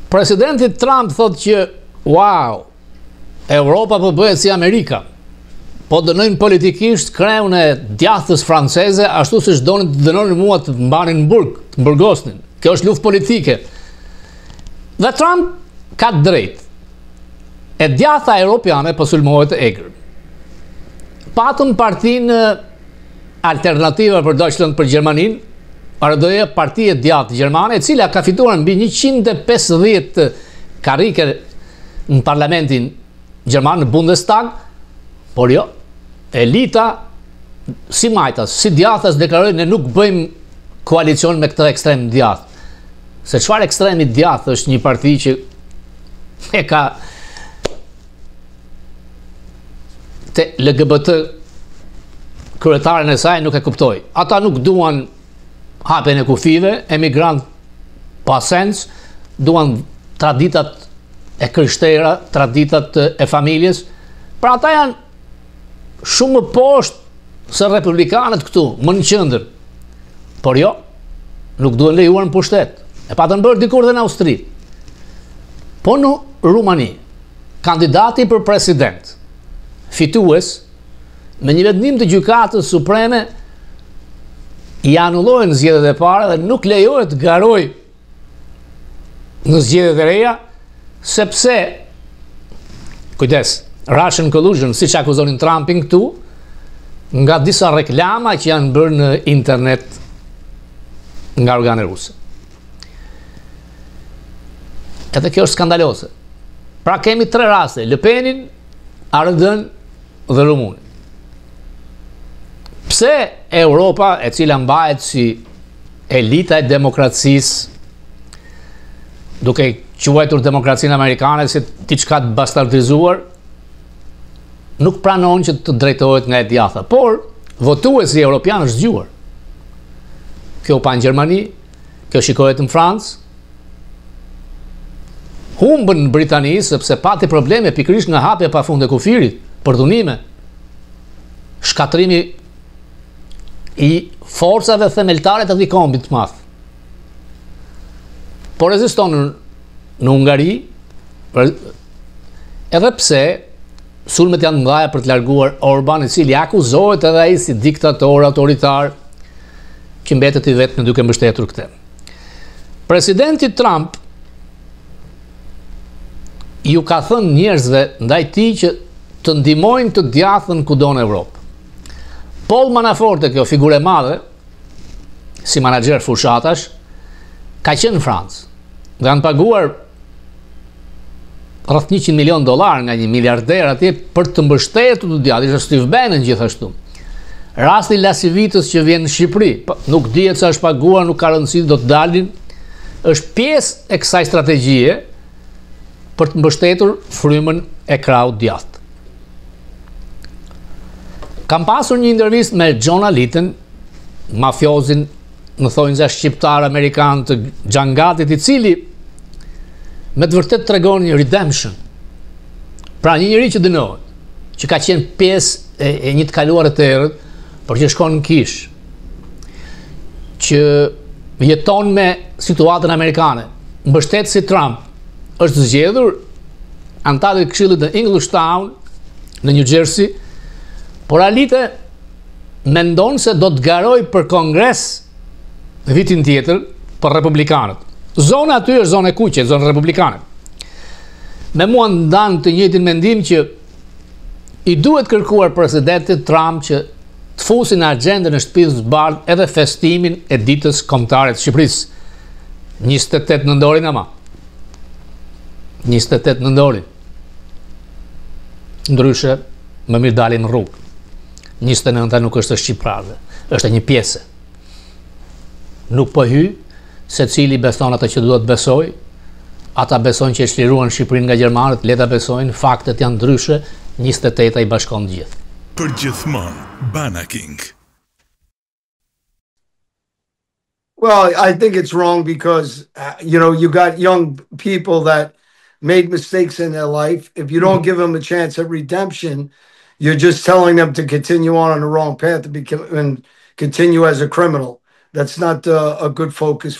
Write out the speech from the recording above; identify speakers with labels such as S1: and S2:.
S1: Presidenti Trump thot që wow, Europa po bëhet si Amerika. Po dënojnë politikisht kreun e djathës franceze, ashtu siç donin të dënonin mua të mbanin në burg, të mburgosnin. Kjo është luftë politike. Dhe Trump ka drejt. E djatha europiane po sulmohet e egër. Patën partinë alternativa për Deutschland për Gjermaninë, RDE, partia e djathtë gjermane, e cila ka fituar mbi 150 karrike në parlamentin gjerman, në Bundestag, por jo, elita si majtas, si djathtas deklarojnë ne nuk bëjmë koalicion me këtë ekstrem djathtë. Se çfarë ekstremi djathtë është një parti që e ka te LGBT kryetaren e saj nuk e kuptoj. Ata nuk duan hapjen e kufive, emigrant pa sens, duan traditat e kryshtera, traditat e familjes. Pra ata janë shumë më poshtë se republikanët këtu, më në qendër. Por jo, nuk duhen lejuar në pushtet. E patën bërë dikur dhe në Austri. Po në Rumani, kandidati për president, fitues, me një vendim të gjykatës supreme, i anullojnë zgjedhjet e para dhe nuk lejohet garoj në zgjedhjet e reja, sepse, kujdes, Russian collusion, si që akuzonin Trumpin këtu, nga disa reklama që janë bërë në internet nga organe ruse. Edhe kjo është skandalose. Pra kemi 3 raste, Le Penin, ARD-n dhe Rumunin. Pse Europa, e cila mbahet si elita e demokracisë, duke quajtur demokracinë amerikane si diçka të bastardizuar, nuk pranon që të drejtohet nga e djatha, por votuesi europian është zgjuar. Kjo pa në Gjermani, kjo shikohet në Francë, humbën në Britani sepse pati probleme pikërisht nga hapja pafund e kufirit, përdhunime, shkatrimi i forcave themeltare të këtij kombit të madh. Por reziston në Hungari, edhe pse sulmet janë mëdha për të larguar Orban, i cili akuzohet edhe ai si diktator autoritar që mbetet i vetëm duke mbështetur këtë. Presidenti Trump ju ka thënë njerëzve ndaj tij që të ndihmojnë të djathën kudo në Evropë. Paul Manafort, kjo figurë e madhe, si menaxher fushatash, ka qenë në Francë dhe kanë paguar rreth $100 milion nga një miliarder atje për të mbështetur të djathtë. Ishte Steve Bannon gjithashtu. Rasti Lasivitës që vjen në Shqipëri, nuk dihet sa është paguar, nuk ka rëndësi, do të dalin, është pjesë e kësaj strategjie për të mbështetur frymën e krahut djathtë. Kam pasur një intervistë me John Aliten, mafiozin në thonjza shqiptar amerikan të Xhangatit, i cili me të vërtet tregon një redemption. Pra një njeri që dënohet, që ka qenë pjesë e një të kaluar të errët, por që shkon në kish, që jeton me situatën amerikane, mbështet si Trump, është zgjedhur antar i këshillit në Englishtown, në New Jersey, por Alite mendon se do të garoj për kongres vitin tjetër për republikanët. Zona aty është zonë e kuqe, zonë republikane. Me mua ndan të njëjtin mendim që i duhet kërkuar presidentit Trump që të fusin në agjendën e shtëpisë së bardhë edhe festimin e ditës kombëtare të Shqipërisë. 28 nëndorin ama. 28 nëndorin. Ndryshe, më mirë dalim në rrugë. 29 nuk është shqiptarëve, është një pjesë. Nuk po hy, se cili beson atë që duhet besoj, ata besojnë që e çliruan Shqipërinë nga gjermanët, le ta besojnë, faktet janë ndryshe, 28 i bashkon gjithë.
S2: Për gjithmonë, Bana King.
S3: Well, I think it's wrong because, you got young people that made mistakes in their life. If you don't give them a chance at redemption, you're just telling them to continue on the wrong path and continue as a criminal. That's not a good focus